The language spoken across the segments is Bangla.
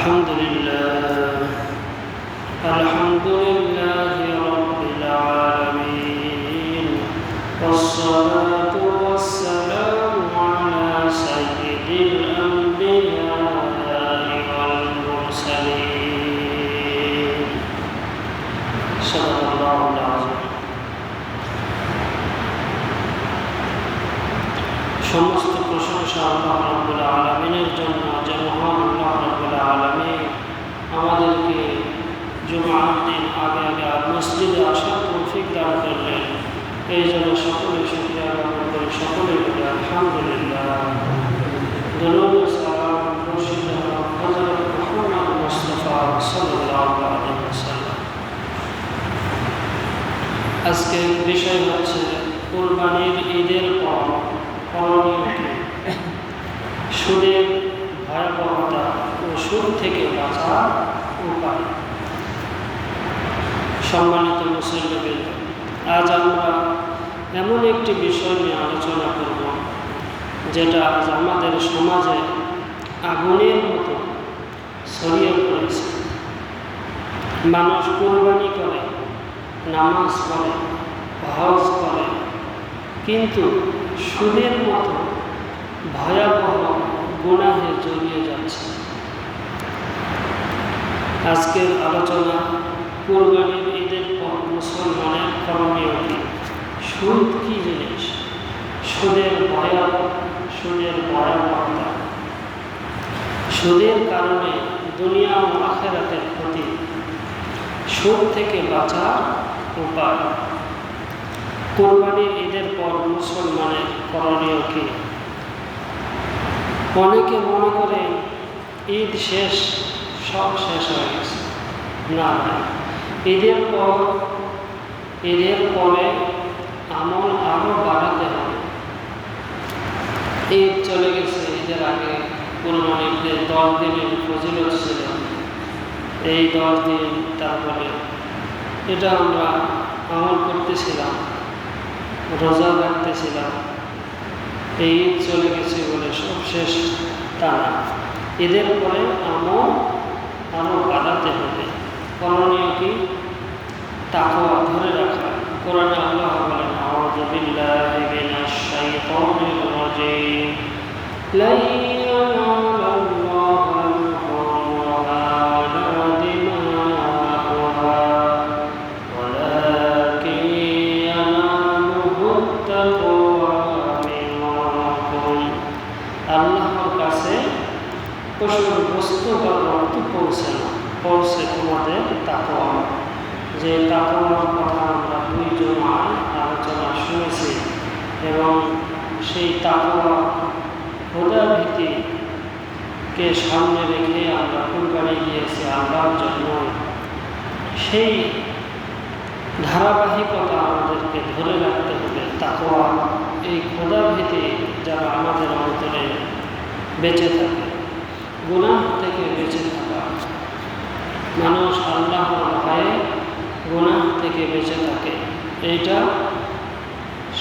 الحمد لله رب العالمين، والصلاة والسلام على سيد الأنبياء والمرسلين. صدق الله العظيم. সমস্ত প্রশংসা আল্লাহ রাব্বুল আলামিনের জন্য, যে মহান আল্লাহ রাব্বুল আলামিন আমাদেরকে জুমার দিন আগে মসজিদে আসার তৌফিক দান করলেন। এই জন্য সকলে শুকরিয়া জ্ঞাপন করে সকলে বলি আলহামদুলিল্লাহ। দরুদ ও সালাম মুর্শিদ হযরত মুহাম্মদ মুস্তাফা সাল্লাল্লাহু আলাইহি ওয়াসাল্লাম। আজকে বিষয় হচ্ছে কুরবানির ঈদের পর করণীয়, সুদের ভয়াবহতা ও সুদ থেকে বাঁচার উপায়। সম্মানিত মুসলিম, আজ আমরা এমন একটি বিষয় নিয়ে আলোচনা করব যেটা আজ আমাদের সমাজে আগুনের মতো ছড়িয়ে পড়েছে। মানুষ কুরবানি করে, নামাজ পড়ে, হজ করে, কিন্তু সুদের মতো ভয়াবহ গুনাহে জড়িয়ে যাচ্ছে। আজকের আলোচনা কুরবানির ঈদের পর মুসলমানের করণীয় কি, সুদ কি জিনিস, সুদের ভয়াবহতা, সুদের কারণে দুনিয়া ও আখিরাতের ক্ষতি, সুদ থেকে বাঁচার উপায়। কুরবানির ঈদের পর মুসলমানের করণীয় কি? অনেকে মনে করে ঈদ শেষ, সব শেষ হয়ে গেছে। না, ঈদের পরে আমল আরও বাড়াতে হবে। ঈদ চলে গেছে, ঈদের আগে কুরবানির 10 দিনের ফজিলত ছিল, এই 10 দিন তারপরে এটা আমরা আমল করতেছিলাম, রোজা রাখতেছিলাম। এই ঈদ চলে গেছে বলে সব শেষ তা না, ঈদের পরে আমল আরও বাড়াতে হবে। করণীয় কি? তাকওয়া ধরে রাখা। কোরআনে আল্লাহ বলেন, আউযু বিল্লাহি মিনাশ শাইতানির রাজীম, লা ইয়ানালাল্লাহু ওয়ালা দিমাউহা ওয়ালাকিন ইয়ানালুহু তাকওয়া মিনকুম। আল্লাহর কাছে পশুর বস্তু বা রক্ত পৌঁছে না, পৌঁছে তোমাদের তাকওয়া। যে তাকওয়ার কথা আমরা 2 জুমায় আলোচনা শুনেছি, এবং সেই তাকওয়া খোদার ভীতিকে সামনে রেখে আমরা কুরবানি দিয়েছি আল্লাহর জন্য। সেই ধারাবাহিকতা আমাদেরকে ধরে রাখতে হবে। তাকওয়া, এই খোদা ভীতি যারা আমাদের অন্তরে বেঁচে থাকে, গুনাহ থেকে বেঁচে থাকা। মানুষ আল্লাহর ভয়ে গুনাহ থেকে বেঁচে থাকে। এইটা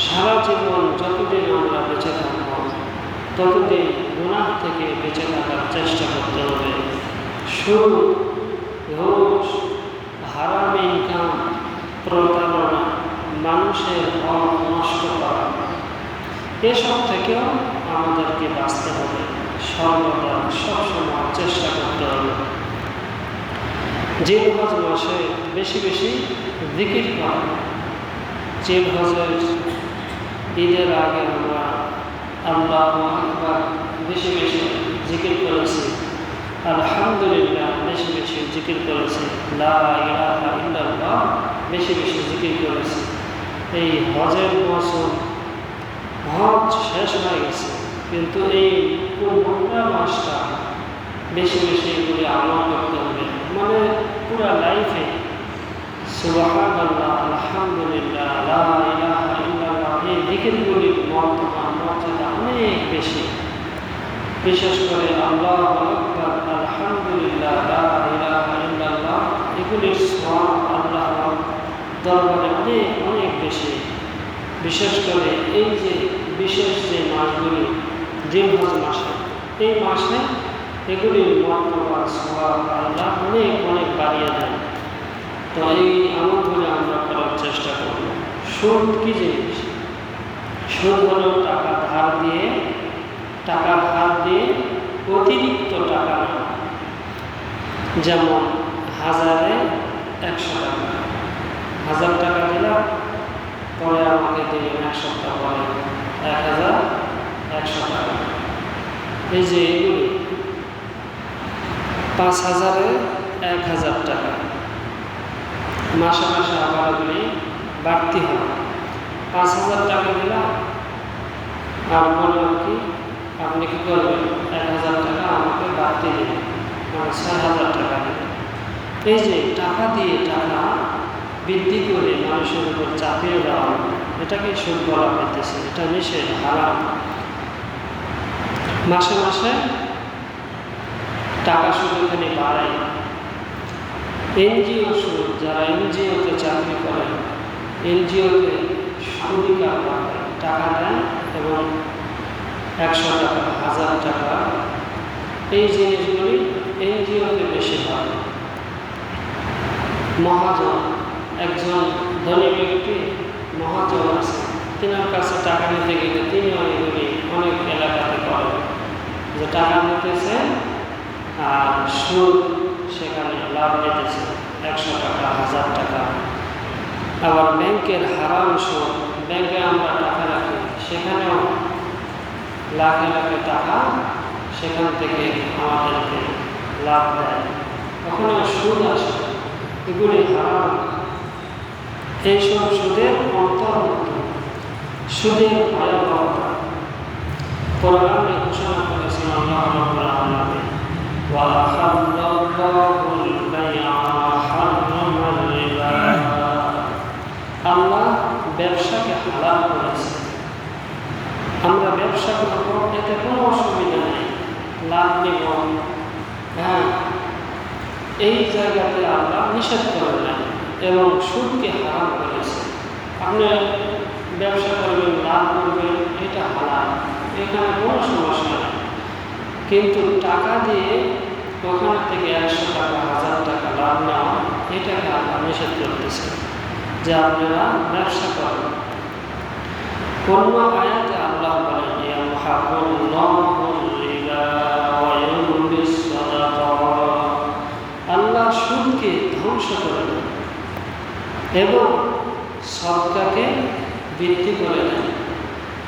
সারা জীবন যতদিন আমরা বেঁচে থাকব ততদিন গুনাহ থেকে বেঁচে থাকার চেষ্টা করতে হবে। সুদ, ঘুষ, হারাম ইনকাম, প্রতারণা, মানুষের হক নষ্ট করা, এসব থেকেও আমাদেরকে বাঁচতে হবে। সর্বদা সবসময় চেষ্টা করতে হবে। জিলহজ মাসে বেশি বেশি জিকির করা। জিলহজের ঈদের আগে আমরা আল্লাহু আকবার বেশি বেশি জিকির করেছি, আলহামদুলিল্লাহ বেশি বেশি জিকির করেছি, লা ইলাহা ইল্লাল্লাহ বেশি বেশি জিকির করেছি। এই হজের মৌসুম, হজ শেষ হয়ে গেছে, কিন্তু এই পুরো মাসটা বেশি বেশি এগুলি আমল করতে হবে। মানে পুরা লাইফে সুবহানাল্লাহ, আলহামদুলিল্লাহ, লা ইলাহা ইল্লাল্লাহ, এই জিকিরগুলির মর্যাদা অনেক বেশি। বিশেষ করে আল্লাহু আকবার, আলহামদুলিল্লাহ, লা ইলাহা ইল্লাল্লাহ, এগুলির সওয়াব আল্লাহর দরবারে অনেক অনেক বেশি। বিশেষ করে এই যে বিশেষ যে মাসগুলি জিলহজ মাসে, এই মাসে এগুলির মর্তবা সওয়াব আল্লাহ অনেক অনেক বাড়িয়ে দেন। তো এই আমলগুলো আমরা করার চেষ্টা করব। সুদ কি জিনিস? সুদ হলো টাকা ধার দিয়ে অতিরিক্ত টাকা নেওয়া। যেমন 1000-এ 100 টাকা, 1000 টাকা দিলাম, পরে আমাকে দিলেন 1 সপ্তাহ পরে 1100 টাকা। এই যে এগুলি 5000-এ 1000 টাকা, মাসে মাসে আবার এগুলি বাড়তি হয়। 5000 টাকা দিলাম, আর বললাম কি আপনি কি করবেন, 1000 টাকা আমাকে বাড়তি দেবেন, মানে 6000 টাকা দেবেন। এই যে টাকা দিয়ে টাকা বৃদ্ধি করে মানুষের উপর চাপিয়ে দেওয়া, এটাকে সুদ বলা হইতেছে। এটা নিষেধ, হারাম। মাসে মাসে টাকা শুধু এখানে বাড়ায়। এনজিও সুদ, যারা এনজিওতে চাকরি করেন, এনজিওতে সুদিকার টাকা দেন এবং 100 টাকা, 1000 টাকা, এই জিনিসগুলি এনজিওতে বেশি হয়। মহাজন, একজন ধনী ব্যক্তি মহাজন আছে, তিনার কাছে টাকা নিতে গেলে তিনিও এগুলি অনেক এলাকাতে করেন, যে টাকা নিতেছে আর সুদ সেখানে লাভ নিতেছে 100 টাকা, 1000 টাকা। আবার ব্যাংকের হারাম সুদ, ব্যাংকে আমরা টাকা রাখি, সেখানেও লাখে লাখে টাকা সেখান থেকে আমাদেরকে লাভ দেয়, ওখানে সুদ আসে, এগুলি হারাম। এইসব সুদের অন্তর্ভুক্ত। সুদের ভয়াবহতা কোরআনে ঘোষণা করেছেন আল্লাহ রাব্বুল আলামিন, ওয়া আহাল্লাল্লাহুল বাই'a ওয়া হাররামার রিবা। আল্লাহ ব্যবসাকে হালাল করেছে। আমরা ব্যবসা করব, এতে কোনো অসুবিধা নেই, লাভ নেব, হ্যাঁ, এই জায়গাতে আল্লাহ নিষেধ করে না এবং সুদকে হারাম করেছে। আপনি ব্যবসা করবেন, লাভ করবেন, এটা হালাল, এখানে কোনো সমস্যা নেই। কিন্তু টাকা দিয়ে ওখান থেকে 100 টাকা, 1000 টাকা লাভ নেওয়া, এটাকে আল্লাহ নিষেধ করতেছে যে আপনারা ব্যবসা করেন। অন্য আয়াতে আল্লাহ বলেন, আল্লাহ সুদকে ধ্বংস করে দেন এবং সদকাকে বৃদ্ধি করে দেন।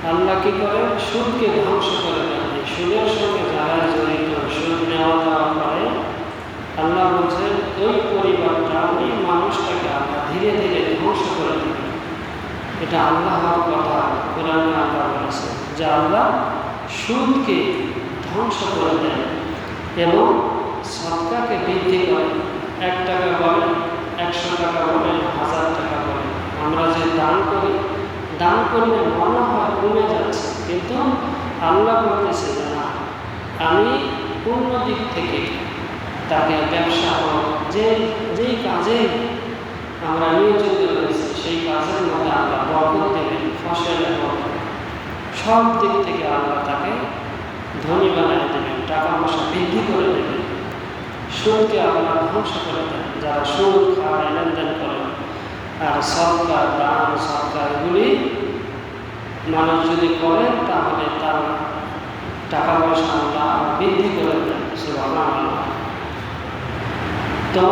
আল্লাহ কি করে? সুদকে ধ্বংস করে দেন। সুদের সঙ্গে যারা জড়িত, সুদ নেওয়া দেওয়া করে, আল্লাহ বলছেন ওই পরিবারটা, ওই মানুষটাকে আল্লাহ ধীরে ধীরে ধ্বংস করে দেবেন। এটা আল্লাহর কথা, কোরআনে আল্লাহ বলেছে যে আল্লাহ সুদকে ধ্বংস করে দেন এবং সদকাকে বৃদ্ধি করে। 1 টাকা বলেন, 100 টাকা বলেন, 1000 টাকা বলেন, আমরা যে দান করি, দান করলে মনে হয় কমে যাচ্ছে, কিন্তু আল্লাহ বলতেছে যে না, আমি পূর্ণ দিক থেকে তাকে ব্যবসা হোক, যেই কাজে আমরা নিয়োজিত রয়েছি, সেই কাজের মধ্যে আল্লাহ বরকত দেবেন, ফসলের বরকত, সব দিক থেকে আল্লাহ তাকে ধনী বানিয়ে দেবেন, টাকা পয়সা বৃদ্ধি করে দেবেন। সুদকে আল্লাহ ধ্বংস করে দেন। যারা সুদ খায়, লেনদেন করেন, আর সরকার, দান, সরকার, এগুলি মানুষ যদি করেন, তাহলে তার টাকা পয়সা আল্লাহ বৃদ্ধি করে দেন। সুবহানাল্লাহ। তো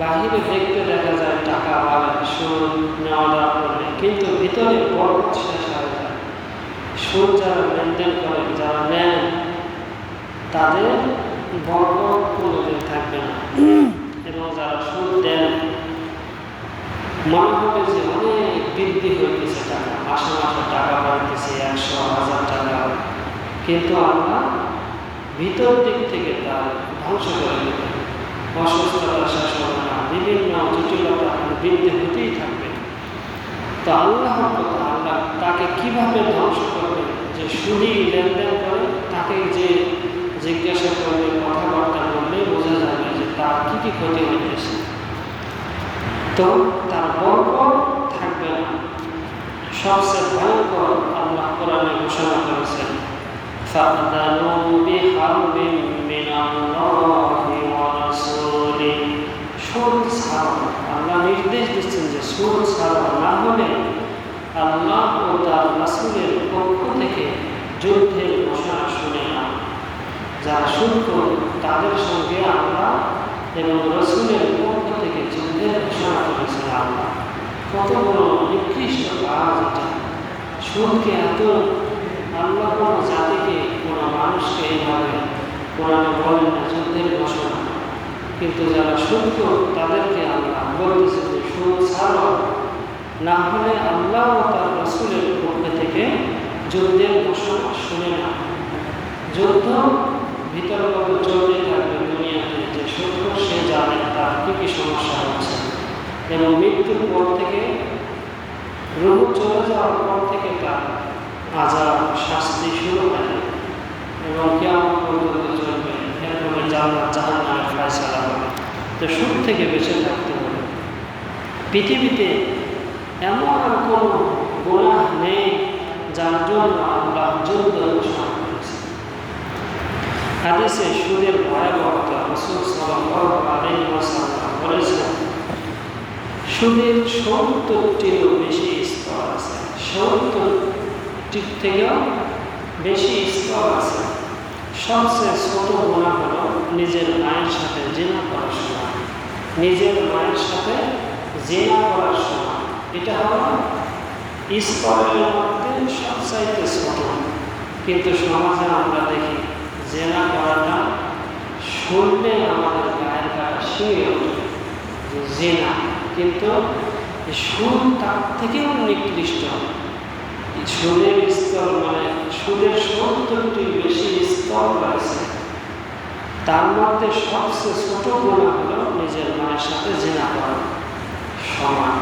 বাহিরে দেখতে দেখা যায় টাকা বাড়ে, সুদ নেওয়া দেওয়া করলে, কিন্তু ভিতরে বরকত শেষ হয়ে যায়। সুদ যারা লেনদেন করেন, যারা নেন, তাদের বরকত কোনোদিন থাকবে না। এবং যারা সুদ দেন, মনে হবে যে অনেক বৃদ্ধি হইতেছে টাকা, মাসে মাসে টাকা বাড়তেছে 100-1000 টাকা, কিন্তু আমরা ভিতর দিক থেকে তার ধ্বংস করে দেবে। অসুস্থতা শেষ হবে না, বিভিন্ন জটিলতা বৃদ্ধি হতেই থাকবে। তো আল্লাহর কথা, আল্লাহ তাকে কিভাবে ধ্বংস করবে? যে সুদী লেনদেন করে, তাকে যে জিজ্ঞাসা করবে, কথাবার্তা বললেই বোঝা যাবে যে তার কী কী ক্ষতি হইতেছে। তো তার বরকত থাকবে না। সবচেয়ে ভয়ঙ্কর আল্লাহ কোরআনে ঘোষণা করেছেন, ফাদানু বিহারবিন মিন মিনাল্লাহি ওয়া রাসূলিহি, সুদ ছাড়ো। আল্লাহ নির্দেশ দিচ্ছেন যে সুদ ছাড়ো, না হলে আল্লাহ ও তার রাসূলের পক্ষ থেকে যুদ্ধের ঘোষণা শুনে না। যারা সুদ করে তাদের সঙ্গে আল্লাহ এবং রাসূলের পক্ষ থেকে যুদ্ধের ঘোষণা করেছেন আল্লাহ। কত বড় নিকৃষ্ট কাজ এটা! সুদকে এত আল্লাহ কোনো জাতিকে, কোনো মানুষকে এইভাবে কোরআনে বলেন না যুদ্ধের ঘোষণা, কিন্তু যারা সুদ তাদেরকে আল্লাহ বলতেছে যে সুদ ছাড়ো, না হলে আল্লাহ ও তার রাসূলের পক্ষ থেকে যুদ্ধের ঘোষণা শুনে না। যুদ্ধ ভিতরগত চলতেই থাকবে দুনিয়াতে, যে সত্য সে জানে তার কী কী সমস্যা হচ্ছে, এবং মৃত্যুর পর থেকে, রূহ চলে যাওয়ার পর থেকে তার আযাব শাস্তি শুরু হয় এবং কিয়ামত পর্যন্ত চলবে। এরপরে জান্নাত জাহান্নামের ফয়সালা হবে। তো সুদ থেকে বেঁচে থাকতে হবে। পৃথিবীতে এমন আর কোনো গুনাহ নেই যার জন্য আল্লাহ যুদ্ধ ঘোষণা করেছে। হাদিসে সুদের ভয়াবহতা রাসূল সাল্লাল্লাহু আলাইহি ওয়াসাল্লাম বলেছেন, সুদের ৭০টিরও বেশি স্তর আছে। ৭০টির থেকেও বেশি স্তর আছে। সবচেয়ে ছোট গুনাহ হলো নিজের মায়ের সাথে জিনা করার সময়। নিজের মায়ের সাথে জিনা করার সময়, এটা হলো স্তরের মধ্যে সবচাইতে ছোট। কিন্তু সমাজে আমরা দেখি জিনা করাটা শুনলে আমাদের গায়ের কাটা শিঙে ওঠে, যে জিনা। কিন্তু সুদ তার থেকেও নিকৃষ্ট। সুদের স্তর মানে সুদের ৭০টির বেশি স্তর রয়েছে। তার মধ্যে সবচেয়ে ছোট গুনাহ হলো নিজের মায়ের সাথে জিনা করা সমান।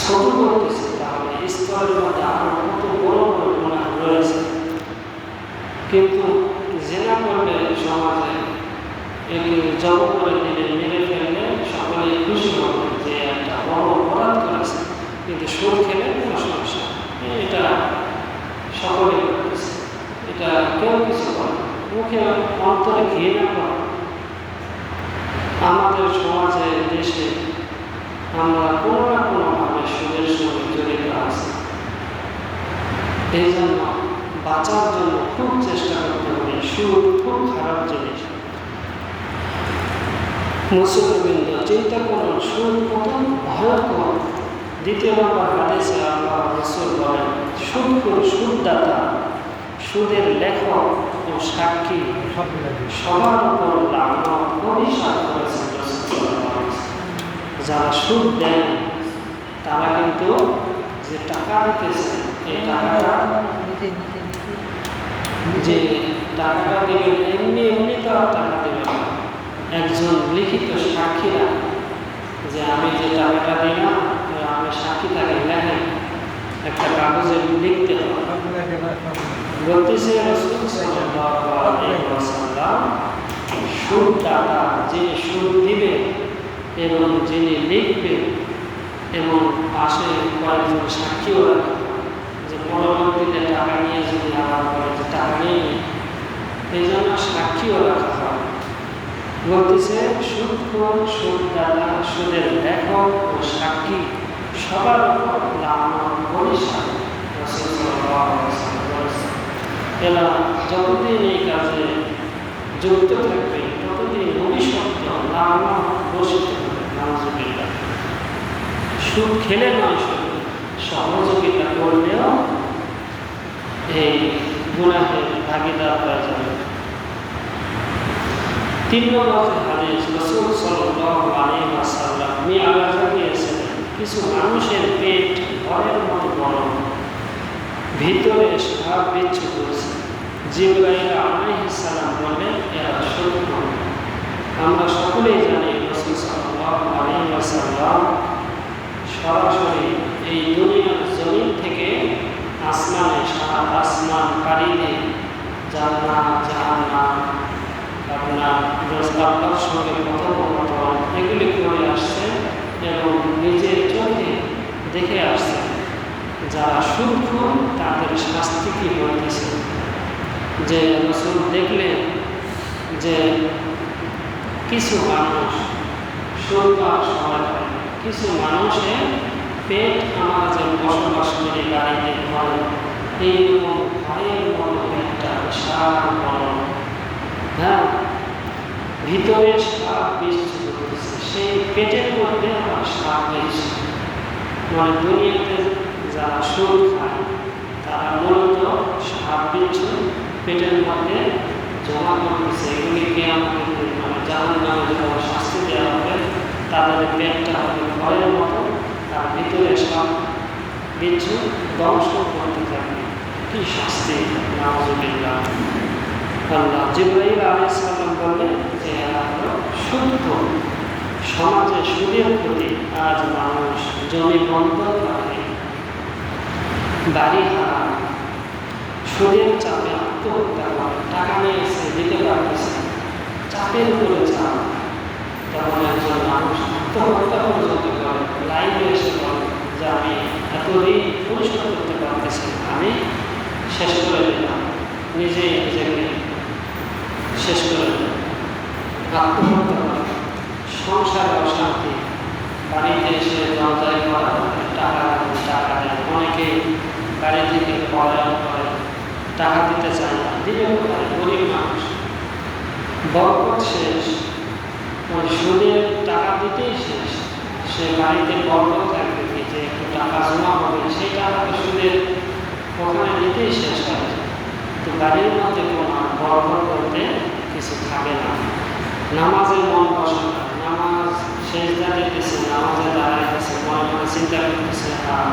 ছোট বলতেছে, তাহলে স্তরের মধ্যে আরো কত বড় বড় গুনাহ রয়েছে। কিন্তু জিনা করলে সমাজে একে জব করে দিলে, মেরে ফেললে সকলে খুশি হবে যে একটা বড় অপরাধ করেছে। কিন্তু সুদ খেলে কোনো সমস্যা, এটা সকলে করতেছে, এটা কেউ কিছু করে, মুখে অন্তরে ঘৃণা করে। আমাদের সমাজে, দেশে আমরা কোনো না কোনোভাবে সুদের সঙ্গে জড়িত আছি। এই জন্য বাঁচার জন্য খুব চেষ্টা করতে হবে। সুদ খুব খারাপ জিনিস। মুসলমানবৃন্দ, চিন্তা করুন সুদ কত ভয়ঙ্কর। দ্বিতীয় নম্বর হাদিসে আল্লাহ রাসূল বলেন, সুদদাতা, সুদের লেখক ও সাক্ষী সবার উপর লানত অভিশাপ করেছেন রাসূলুল্লাহ। যারা সুদ দেন তারা কিন্তু যে টাকা দিতেছে, এই টাকাটা যে টাকাটা দেবেন এমনি এমনি তো আর টাকা দেবেন না। একজন লিখিত সাক্ষী রাখে যে আমি যে টাকাটা দিলাম, আমি সাক্ষী তাকে লেখেন, একটা কাগজে লিখতে হবে। বলতেছে রাসূল সাল্লাল্লাহু আলাইহি ওয়াসাল্লাম, সুদদাতা যিনি সুদ দিবে এবং যিনি লিখবে এবং পাশে কয়েকজন সাক্ষীও রাখে, যে পরবর্তীতে টাকা নিয়ে যদি আবার করে যে টাকা নেই, এই জন্য সাক্ষীও রাখা হয়। বলতেছে সুদখোর, সুদদাতা, সুদের লেখক ও সাক্ষী সবার উপর লানত অভিশাপ। রাসূল সাল্লাল্লাহু আলাইহি ওয়াসাল্লাম বলেছেন, এরা যতদিন এই কাজে যুক্ত থাকবে ততদিন অভিশপ্ত লানত বর্ষিত হবে। নাউযুবিল্লাহ। সুদ খেলে নয়, শুধু সহযোগিতা করলেও এই গুনাহের ভাগীদার হয়ে যাবে। ৩ নম্বর হাদিস, রাসূল সাল্লাল্লাহু আলাইহি ওয়াসাল্লাম মিরাজে গিয়েছিলেন। কিছু মানুষের পেট ঘরের মতো বড়, ভিতরে সাপ বিচ্ছু করছে। জিবরাইল আলাইহিস সালাম বললেন, এরা সত্য। আমরা সকলেই জানি রাসূল সাল্লাল্লাহু আলাইহি ওয়াসাল্লাম সরাসরি এই দুনিয়ার জমিন থেকে আসমানে, সাত আসমান পাড়ি দিয়ে জান্নাত জাহান্নাম, আপনার আল্লাহর সঙ্গে কথোপকথন এগুলি করে আসছেন এবং নিজের চোখে দেখে আসছেন। যারা সুদখোর তাদের শাস্তি কী হইতেছে, যে রাসূল দেখলেন যে কিছু মানুষ সুন্দর সবাই কিছু মানুষের পেট আমরা যে বসবাস করি বাড়িতে ঘরে এইরকম ঘরের মতো একটা বিশাল বড়, হ্যাঁ, ভিতরে সাপ বৃষ্টি করতেছে, সেই পেটের মধ্যে আমার সাপ বেশি। মানে দুনিয়াতে যারা সুদ খায় তারা মূলত সাপ বিচ্ছু পেটের মধ্যে জমা করতেছে। এগুলিকে আমাদের মানে জাহান নামে যখন শাস্তি দেওয়া হবে তাদের পেটটা হবে ভয়ের মতো, তার ভিতরে সব বিচ্ছু ধ্বংস করতে থাকবে। কি শাস্তি! নাউযুবিল্লাহ। আল্লাহ জিবরাইল আলাইহিস সালাম বললেন যে শুদ্ধ সমাজে সুদের প্রতি আজ মানুষ জমি বন্ধক রাখে, বাড়ি হারায়, সুদের চাপে আত্মহত্যা করে, টাকা নিয়ে এসে দিতে পারতেছে, চাপের উপরে চাপ, তখন একজন মানুষ আত্মহত্যা পর্যন্ত করে, লাইভে এসে বলে যে আমি এত ঋণ পরিশোধ করতে পারতেছি, আমি শেষ করে দিলাম, নিজেই নিজেকে শেষ করে দিলাম। আত্মহত্যা করে, সংসারে অশান্তি, বাড়িতে এসে দরজায় করা টাকা দেয়, অনেকে বাড়ি থেকে পলায়ন করে, টাকা দিতে চায় না, দিলে কোথায়? গরিব মানুষ। বরকত শেষ, ওই সুদের টাকা দিতেই শেষ। সে বাড়িতে বরকত থাকবে কি, যে একটু টাকা জমা হবে, সেই টাকাকে সুদের ওখানে দিতেই শেষ হয়। তো বাড়ির মধ্যে কোনো বরকত করতে কিছু থাকে না। নামাজের মন বসে না, নামাজ সেজদা দিতেছে, নামাজে দাঁড়াইতেছে, মনে মনে চিন্তা করতেছে, আর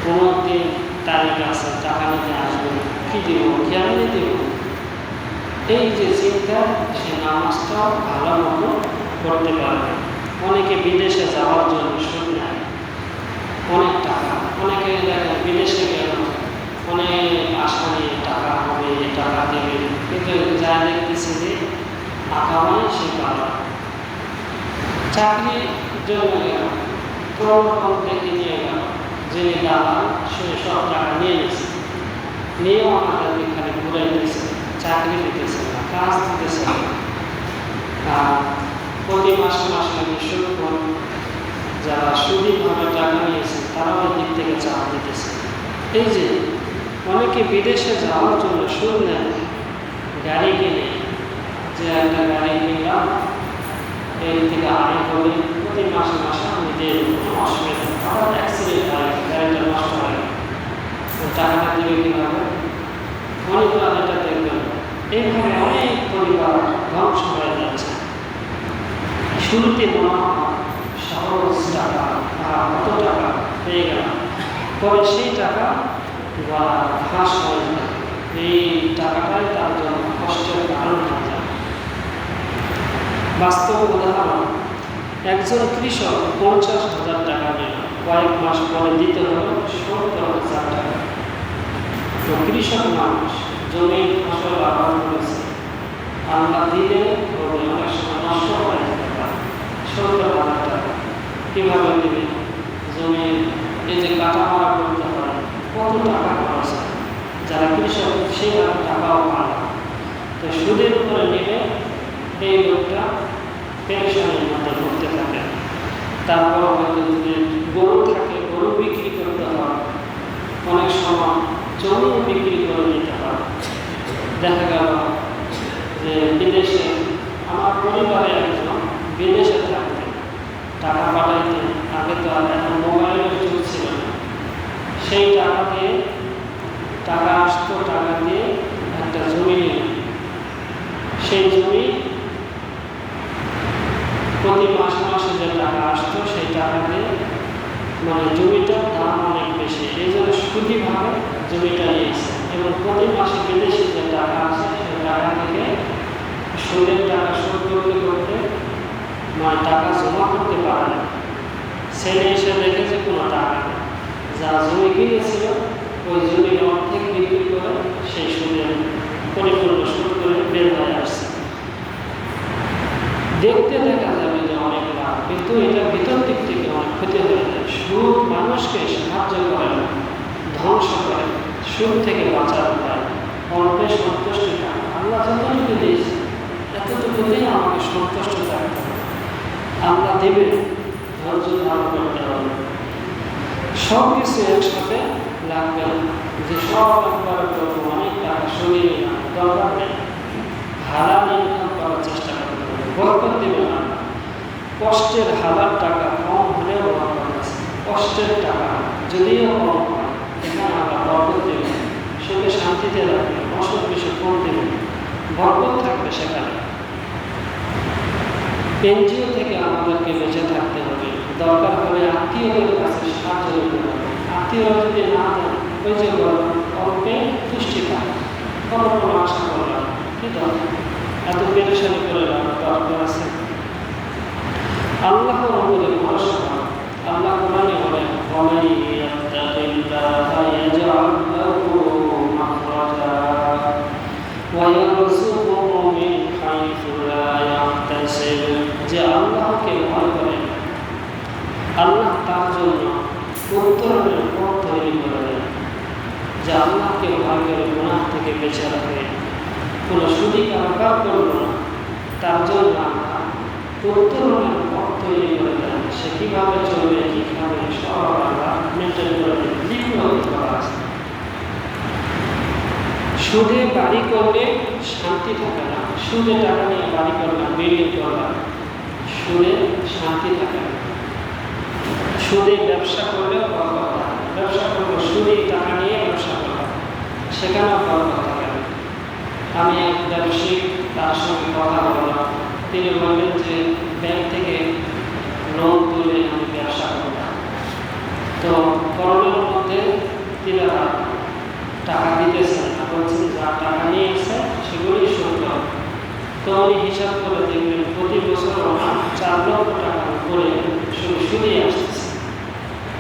15 দিন তারিখ আছে, টাকা নিতে আসবে, কি দিব, কেমনি দিব, এই যে চিন্তা, সে নামাজটাও ভালো মতো করতে পারবে। অনেকে বিদেশে যাওয়ার জন্য সুদ নেয়, অনেক টাকা, অনেকে বিদেশে গেল, অনেক আশা নিয়ে টাকা হবে, টাকা দেবে, কিন্তু যা দেখতেছে যে আঁকাবাই সে পারে। চাকরির জন্য গেল, প্রলোভন দেখে নিয়ে গেল, যিনি দালাল সে সব টাকা নিয়ে নিয়েছে, নিয়েও আমাদেরকে খালি ঘুরাই দিয়েছে, চাকরি দিতেছে না, কাজ দিতেছে না, আর প্রতি মাসে মাসে সুদ যারা সুদীভাবে টাকা নিয়েছে তারাও দিক থেকে চাপ দিতেছে। এই যে অনেকে বিদেশে যাওয়ার জন্য সুদ নেয়, গাড়ি কিনে, যে একটা গাড়ি কিনলাম, এর থেকে আয় করে প্রতি মাসে মাসে আমি দিয়ে অসুবিধা, আবার অ্যাক্সিডেন্ট হয়, গাড়িটা নষ্ট হয়, টাকাটা দিবে কীভাবে? অনেক এটা দেখবেন। এইভাবে অনেক পরিবার ধ্বংস হয়ে যাচ্ছে। শুরুতে মনে হয় সহজ টাকা, কত টাকা পেয়ে গেলাম, পরে সেই টাকা ফাঁস হয়ে যায়, এই টাকাটাই তার জন্য কষ্টের কারণ হয়ে যায়। বাস্তব উদাহরণ, একজন কৃষক 50,000 টাকা নিল, কয়েক মাস পরে দিতে হলো 70,000 টাকা। তো কৃষক মানুষ জমির ফসল আবাদ করেছে, আল্লাহ দিলে হবে, অনেক সময় নষ্ট হয়ে যেতে পারে, 70,000 টাকা কীভাবে দেবে? জমির এই যে কাটামারা করতে হয়, কত টাকা খরচ হয়, যারা কৃষক সেভাবে টাকাও পায় না। তো সুদের উপরে নিলে এই লোকটা পেনশনের মধ্যে ভুগতে থাকে। তারপর হয়তো যদি গরু থাকে, গরু বিক্রি করতে হয়, অনেক সময় জমি বিক্রি করে নিতে হয়। দেখা গেল যে বিদেশে, আমার পরিবারে একজন বিদেশে থাকতে টাকা পাঠাইতে, আগে তো আর এখন মোবাইলের যুগ ছিল না, সেই টাকা দিয়ে টাকা আসতো, টাকা দিয়ে একটা জমি নিল, সেই জমি প্রতি মাসে মাসে যে টাকা আসতো সেই টাকা দিয়ে, মানে জমিটার দাম অনেক বেশি, এই জন্য সুদীভাবে জমিটা নিয়েছে, এবং প্রতি মাসে বিদেশি যে টাকা আছে সেই টাকা থেকে সুদের টাকা শোধ করতে করতে মানে টাকা জমা করতে পারে না। ছেলে এসে দেখেছে কোনো টাকা নেই, যা জমি কিনেছিল ওই জমির অর্ধেক বিক্রি করে সেই সুদের পরিপূর্ণ সুদ করে বের হয়ে আসছে। দেখতে দেখা যাবে যে অনেক লাভ, কিন্তু এটা ভিতর দিক থেকে অনেক ক্ষতি হয়ে যায়। সুদ মানুষকে সাহায্য করে না, ধ্বংস করে। সুদ থেকে বাঁচার উপায়, অল্পে সন্তুষ্টি থাকা, আল্লাহ যতটুকু দিয়েছে এতটুকুতেই আমাকে সন্তুষ্ট থাকতে হবে। আল্লাহ দেবে, ধৈর্য ধারণ করতে হবে। সব কিছু একসাথে লাগবে না, যে সব একবার করবো, অনেক টাকা সরিয়ে নিলাম, দরকার নেই। হালাল ইনকাম করার চেষ্টা করতে হবে, বরকত দেবে না। কষ্টের হালাল টাকা কম হলেও বরকত আছে, কষ্টের টাকা যদিও কম হয় এখানে আবার বরকত দেবে, সুখে শান্তিতে রাখবে, অসুখ বিসুখ কম দেবে, বরকত থাকবে সেখানে। এনজিও থেকে আমাদেরকে বেঁচে থাকতে হবে, দরকার হলে আত্মীয়দের কাছে সাহায্য নিতে হবে। আত্মীয়রা যদি না দেন, ওই যে অল্পে তুষ্টি থাকে, কোনো আশা করলাম কি দরকার, এত পেরেশানি করে দরকার আছে। আল্লাহর উপরে ভরসা করা। আল্লাহ কোরআনে বলেন, ওয়ামান ইয়াত্তাকিল্লাহা ইয়াজআল লাহু মাখরাজা ওয়া ইয়ারযুকহু মিন হাইথু লা ইয়াহতাসিব। যে আল্লাহকে ভয় করে, আল্লাহ তার জন্য উত্তরণের পথ তৈরি করে দেন। যে আল্লাহকে ভয় করে গুনাহ থেকে বেঁচে রাখে, কোনো সুদি কারবার করল না, তার জন্য আল্লাহ উত্তরণের পথ তৈরি করে দেন। সে কীভাবে চলবে, কী খাবে, সব আল্লাহ মেনটেন করে দেন, লিপিবদ্ধ করা আছে। সুদে বাড়ি করলে শান্তি থাকে না, সুদে টাকা নিয়ে বাড়ি করলাম, বিল্ডিং করলাম, সুদে শান্তি থাকে না। সুদে ব্যবসা করলেও বরকত থাকে, ব্যবসা করবো সুদে টাকা নিয়ে ব্যবসা করলাম, সেখানেও বরকত থাকে না। আমি এক ব্যবসায়িক, তার সঙ্গে কথা বললাম, তিনি বললেন যে ব্যাংক থেকে লোন তুলে আমি ব্যবসা করলাম। তো করোনার মধ্যে তিনি টাকা দিতেছেন না, বলছেন যা টাকা নিয়ে এসে সেগুলোই শোধ করে। তো উনি হিসাব করে দেখবেন প্রতি বছর আমার 4 লক্ষ টাকা করে শুধু সুদই আসতেছে।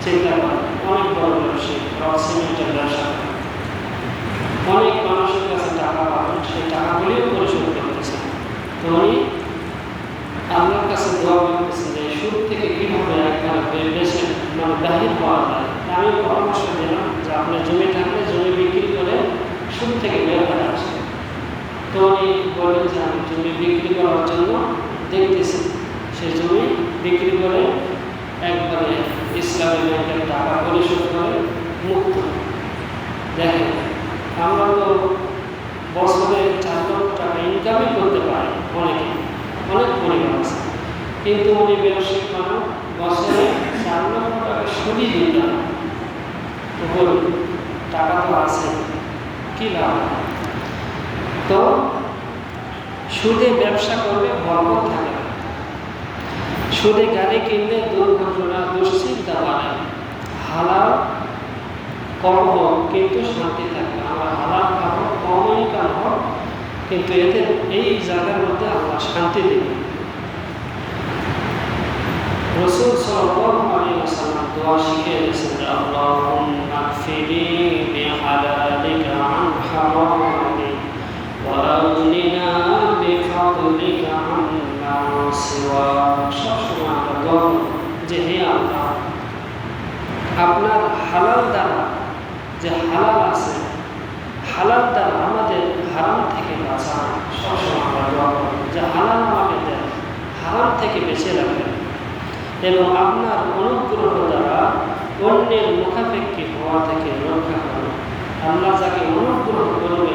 চিন্তা করেন, অনেক বড় ব্যবসায়ী, সিমেন্টের ব্যবসা করে, অনেক মানুষের কাছে টাকা পাবেন, সেই টাকাগুলিও পরিশোধ করতেছে। তো উনি আল্লাহর কাছে দোয়া করতেছেন যে সুদ থেকে কীভাবে একবার বেশি বাহির পাওয়া যায়। আমি পরামর্শ দিলাম যে আপনার জমি থাকলে জমি বিক্রি করে সুদ থেকে বের হয়ে আসে। তো উনি বলেন যে আমি জমি বিক্রি করার জন্য দেখতেছি, সেই জমি বিক্রি করে একবারে ইসলামী ব্যাংকের টাকা পরিশোধ করে মুক্ত। দেখেন, আমরা তো বছরে 4 লক্ষ টাকা ইনকামই করতে পারি, অনেক পরিবার আছে, কিন্তু উনি ব্যবসায়িক মানুষ, বছরে 4 লক্ষ টাকা সুদই দিত না। তো বলুন, টাকা তো আছে, কি লাভ? তো সুদে ব্যবসা করলে বরকত থাকে না। সুদে গাড়ি কিনলে দুর্ঘটনা, দুশ্চিন্তা বাড়ে। হালাল কম হোক কিন্তু শান্তি থাকবে, আমরা হালাল খাবো, কম ইনকাম হোক, কিন্তু এতে এই জায়গার মধ্যে আমরা শান্তি দেবে। রাসূল সাল্লাল্লাহু আলাইহি ওয়াসাল্লাম দোয়া শিখিয়ে দিয়েছেন, আল্লাহুম্মা আকফিনি বিহালালিকা আন হারামিক ওয়া আগনিনা বিফাদলিকা আম্মা সিওয়াক। সবসময় আমরা দোয়া যে হে আল্লাহ, আপনার হালাল দ্বারা, যে হালাল আছে, হালাল দ্বারা আমাদের হারাম থেকে বাঁচান। সবসময় আমরা দোয়া করব যে হালাল আমাকে দেন, হারাম থেকে বেঁচে রাখেন, এবং আপনার অনুগ্রহ দ্বারা অন্যের মুখাপেক্ষী হওয়া থেকে রক্ষা করুন। আল্লাহ যাকে অনুগ্রহ করবে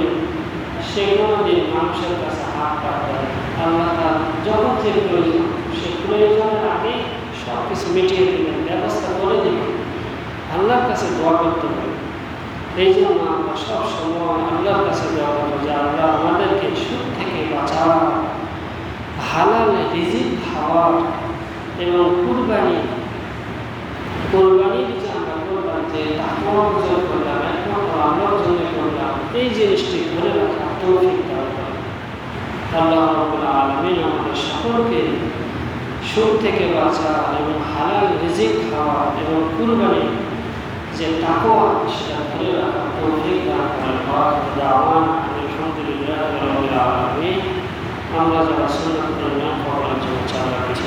সে কোনোদিন মানুষের কাছে হাত পাতবে না। আল্লাহ তার যখন যে প্রয়োজন, সে প্রয়োজনের আগেই সব কিছু মিটিয়ে দেবেন, ব্যবস্থা করে দেবেন। আল্লাহর কাছে দোয়া করতে হবে। এই জন্য আমরা সব সময় আল্লাহর কাছে দোয়া করবো যে আল্লাহ আমাদেরকে সুদ থেকে বাঁচান, হালাল রিজিক খাওয়ার, এবং কোরবানির যে আমরা করলাম, যে তাকওয়া অর্জন করলাম, একমাত্র আল্লাহর জন্য করলাম, এই জিনিসটি ধরে রাখার তৌফিক দান করেন। আল্লাহ রাব্বুল আলামিন আমাদের সকলকে সুদ থেকে বাঁচা এবং হালাল রিজিক খাওয়া এবং কুরবানি যে তাকওয়া, সেটা ধরে রাখার তৌফিক দান করেন। আলহামদুলিল্লাহ রাব্বিল আলামিন। আমরা যারা সুন্নাত পড়লাম, পড়ার জন্য চালা কিছু